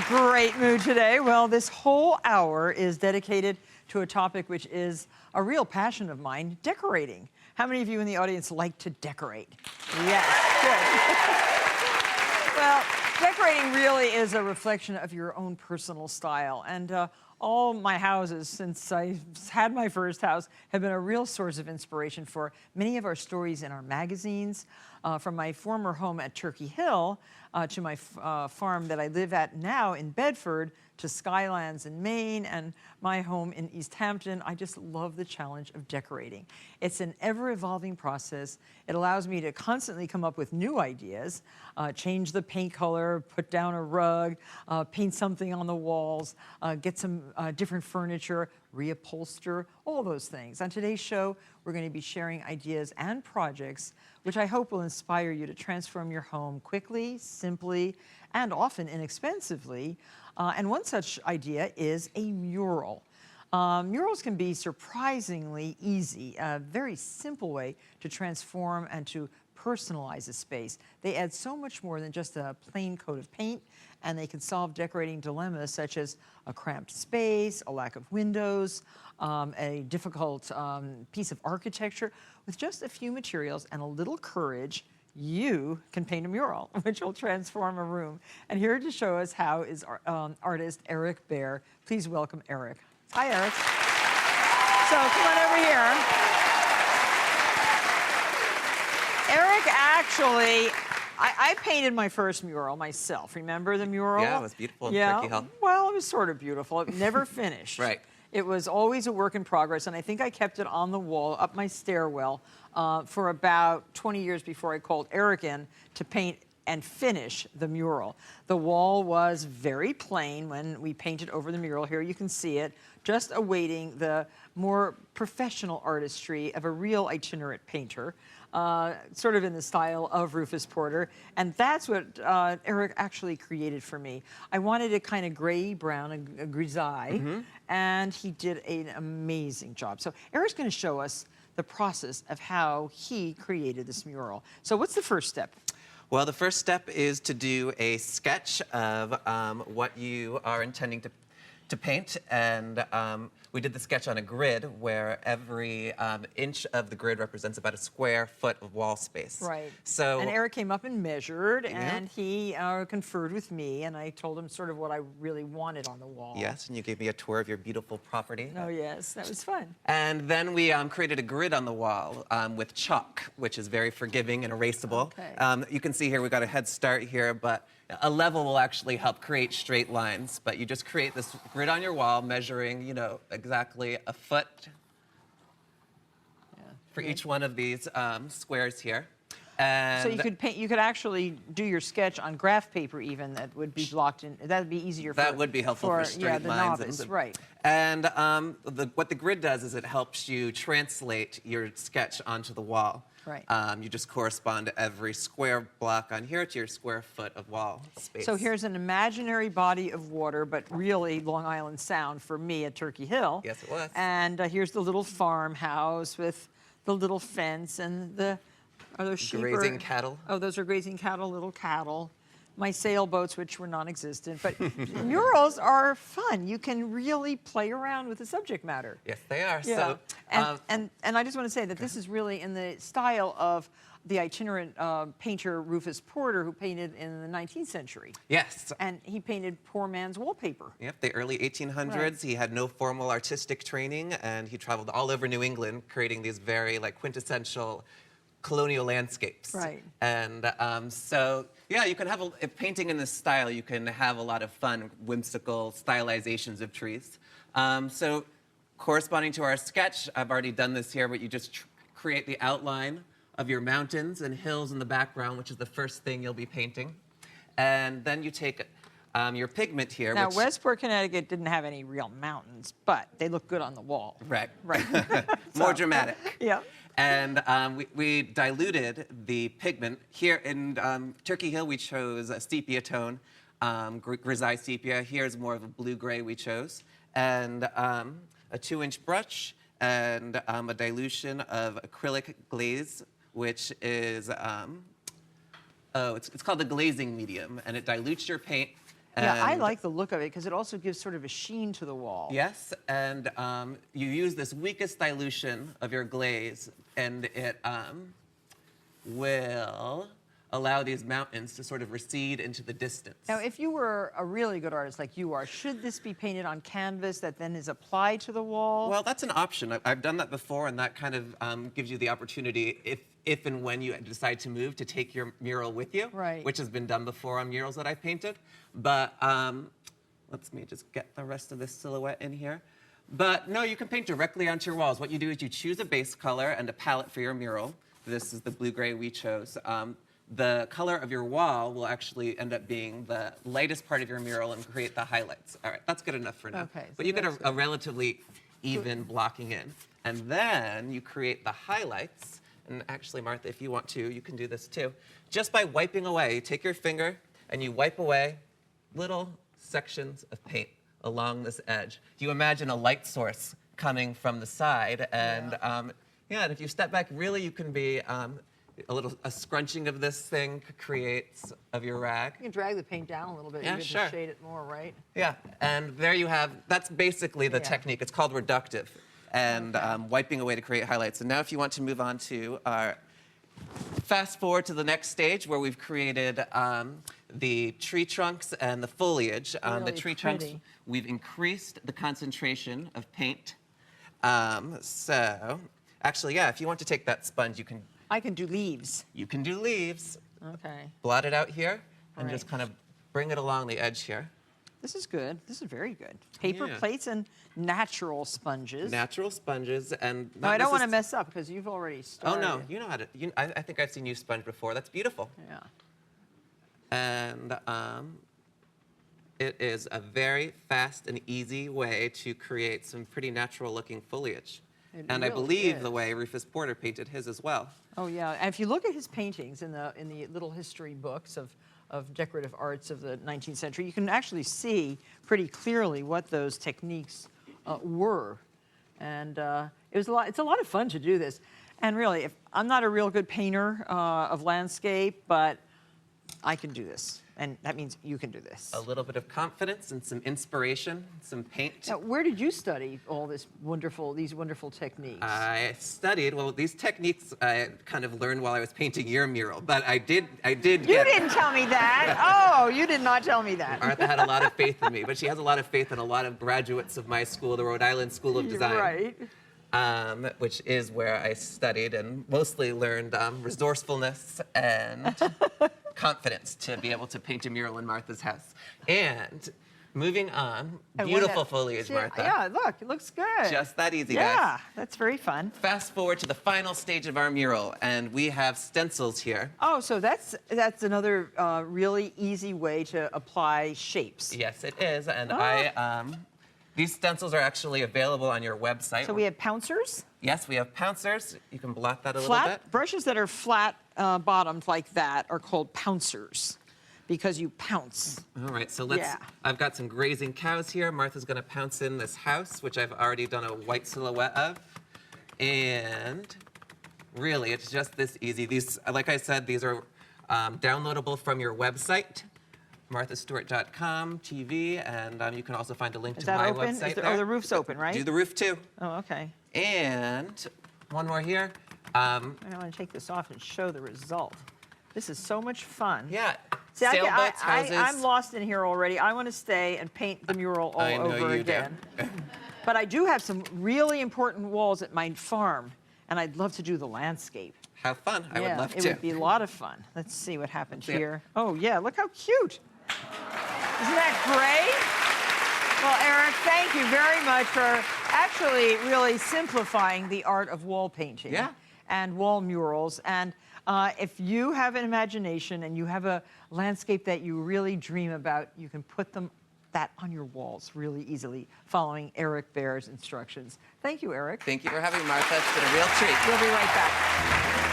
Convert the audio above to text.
great mood today. Well, this whole hour is dedicated to a topic which is a real passion of mine, decorating. How many of you in the audience like to decorate? Yes, good. Well, decorating really is a reflection of your own personal style. And all my houses, since I had my first house, have been a real source of inspiration for many of our stories in our magazines. From my former home at Turkey Hill to my farm that I live at now in Bedford, to Skylands in Maine and my home in East Hampton, I just love the challenge of decorating. It's an ever-evolving process. It allows me to constantly come up with new ideas, change the paint color, put down a rug, paint something on the walls, get some different furniture, reupholster, all those things. On today's show, we're going to be sharing ideas and projects which I hope will inspire you to transform your home quickly, simply, and often inexpensively. And one such idea is a mural. Murals can be surprisingly easy, a very simple way to transform and to personalize a space. They add so much more than just a plain coat of paint, and they can solve decorating dilemmas such as a cramped space, a lack of windows, a difficult piece of architecture. With just a few materials and a little courage, you can paint a mural, which will transform a room. And here to show us how is artist Eric Beare. Please welcome Eric. Hi, Eric. So come on over here. Eric actually, I painted my first mural myself. Remember the mural? Yeah, it was beautiful in Turkey Hill. Well, it was sort of beautiful. It never finished. Right. It was always a work in progress, and I think I kept it on the wall up my stairwell for about 20 years before I called Eric in to paint and finish the mural. The wall was very plain when we painted over the mural. Here you can see it, just awaiting the more professional artistry of a real itinerant painter, sort of in the style of Rufus Porter. And that's what Eric actually created for me. I wanted a kind of gray-brown, a grisaille, and he did an amazing job. So Eric's going to show us the process of how he created this mural. So what's the first step? Well, the first step is to do a sketch of what you are intending to paint, and we did the sketch on a grid where every inch of the grid represents about a square foot of wall space. Right. So, and Eric came up and measured, and he conferred with me, and I told him sort of what I really wanted on the wall. Yes, and you gave me a tour of your beautiful property. Oh, yes, that was fun. And then we created a grid on the wall with chalk, which is very forgiving and erasable. Okay. You can see here we've got a head start here, but a level will actually help create straight lines. But you just create this grid on your wall, measuring, you know, exactly a foot for each one of these squares here. And so you could paint. You could actually do your sketch on graph paper, even that would be blocked in. That would be easier. That would be helpful for straight the lines. Novice, right. And what the grid does is it helps you translate your sketch onto the wall. Right. You just correspond to every square block on here to your square foot of wall space. So here's an imaginary body of water, but really Long Island Sound for me at Turkey Hill. Yes, it was. And here's the little farmhouse with the little fence and the, are those sheep? Grazing cattle. Oh, those are grazing cattle, little cattle. My sailboats, which were non-existent. But murals are fun. You can really play around with the subject matter. Yes, they are. Yeah. So, and I just want to say that this is really in the style of the itinerant painter Rufus Porter, who painted in the 19th century. Yes. And he painted poor man's wallpaper. Yep, the early 1800s. Right. He had no formal artistic training, and he traveled all over New England, creating these very quintessential colonial landscapes. Right. And so, yeah, you can have if painting in this style, you can have a lot of fun, whimsical stylizations of trees. So, corresponding to our sketch, I've already done this here, but you just create the outline of your mountains and hills in the background, which is the first thing you'll be painting. And then you take your pigment here. Now, Westport, Connecticut didn't have any real mountains, but they look good on the wall. Right. Right. More dramatic. Yeah. And we diluted the pigment. Here in Turkey Hill, we chose a sepia tone, grisaille sepia. Here's more of a blue-gray we chose. And a 2-inch brush and a dilution of acrylic glaze, which is, it's called the glazing medium. And it dilutes your paint Yeah, I And- like the look of it because it also gives sort of a sheen to the wall. Yes, and you use this weakest dilution of your glaze, and it will allow these mountains to sort of recede into the distance. Now, if you were a really good artist like you are, should this be painted on canvas that then is applied to the wall? Well, that's an option. I've done that before, and that kind of gives you the opportunity, if and when you decide to move, to take your mural with you, Right. which has been done before on murals that I've painted. But let me just get the rest of this silhouette in here. But no, you can paint directly onto your walls. What you do is you choose a base color and a palette for your mural. This is the blue-gray we chose. The color of your wall will actually end up being the lightest part of your mural and create the highlights. All right, that's good enough for now. Okay, But so you get that's a relatively even blocking in. And then you create the highlights. And actually, Martha, if you want to, you can do this too. Just by wiping away, you take your finger and you wipe away little sections of paint along this edge. You imagine a light source coming from the side. And and if you step back, really you can be a scrunching of this thing creates of your rag. You can drag the paint down a little bit, Yeah, even sure. to shade it more, right? Yeah, and there you have, that's basically the Yeah. technique. It's called reductive, and wiping away to create highlights. And now if you want to move on to our, fast forward to the next stage where we've created the tree trunks and the foliage. The Really tree trunks, pretty. we've increased the concentration of paint. So, actually, yeah, if you want to take that sponge, I can do leaves. you can do leaves, Okay. blot it out here, and just Right. kind of bring it along the edge here. This is good. This is very good. Paper Yeah. plates and natural sponges. Natural sponges and No, I don't want to mess up because you've already Oh started. no, you know how to. I think I've seen you sponge before. That's beautiful. Yeah. And it is a very fast and easy way to create some pretty natural-looking foliage. It And I really believe is. the way Rufus Porter painted his as well. Oh yeah. And if you look at his paintings in the little history books of decorative arts of the 19th century, you can actually see pretty clearly what those techniques were. And it's a lot of fun to do this. And really, I'm not a real good painter of landscape, but I can do this. And that means you can do this. A little bit of confidence and some inspiration, some paint. Now, where did you study all these wonderful techniques? I studied, well, these techniques I kind of learned while I was painting your mural, but I did You get... didn't tell me that. Oh, you did not tell me that. Martha had a lot of faith in me, but she has a lot of faith in a lot of graduates of my school, the Rhode Island School of Design. Right. Which is where I studied and mostly learned resourcefulness and confidence to be able to paint a mural in Martha's house. And moving on, And beautiful what- foliage, see, Martha. Yeah, look, it looks good. Just that easy, Yeah, guys. that's very fun. Fast forward to the final stage of our mural, and we have stencils here. Oh, so that's another really easy way to apply shapes. Yes, it is, and Ah. these stencils are actually available on your website. So we have pouncers, Yes, we have pouncers. You can blot that a little flat bit. brushes that are flat bottomed like that are called pouncers because you pounce. All right, so let's, Yeah. I've got some grazing cows here. Martha's gonna pounce in this house, which I've already done a white silhouette of. And really, it's just this easy. These, like I said, these are downloadable from your website, marthastewart.com TV, and you can also find a link Is to that my open? website Oh, the roof's open, right? Do the roof too. Oh, okay. And one more here. I want to take this off and show the result. This is so much fun. Yeah, See, sailboats, houses. I'm lost in here already. I want to stay and paint the mural all I know over you do. again. But I do have some really important walls at my farm, and I'd love to do the landscape. Have fun. I would love it to. would be a lot of fun. Let's see what happens Yeah. here. Oh, yeah, look how cute. Isn't that great? Well, Eric, thank you very much for actually really simplifying the art of wall painting Yeah. and wall murals. And if you have an imagination and you have a landscape that you really dream about, you can put that on your walls really easily, following Eric Beare's instructions. Thank you, Eric. Thank you for having me, Martha. It's been a real treat. We'll be right back.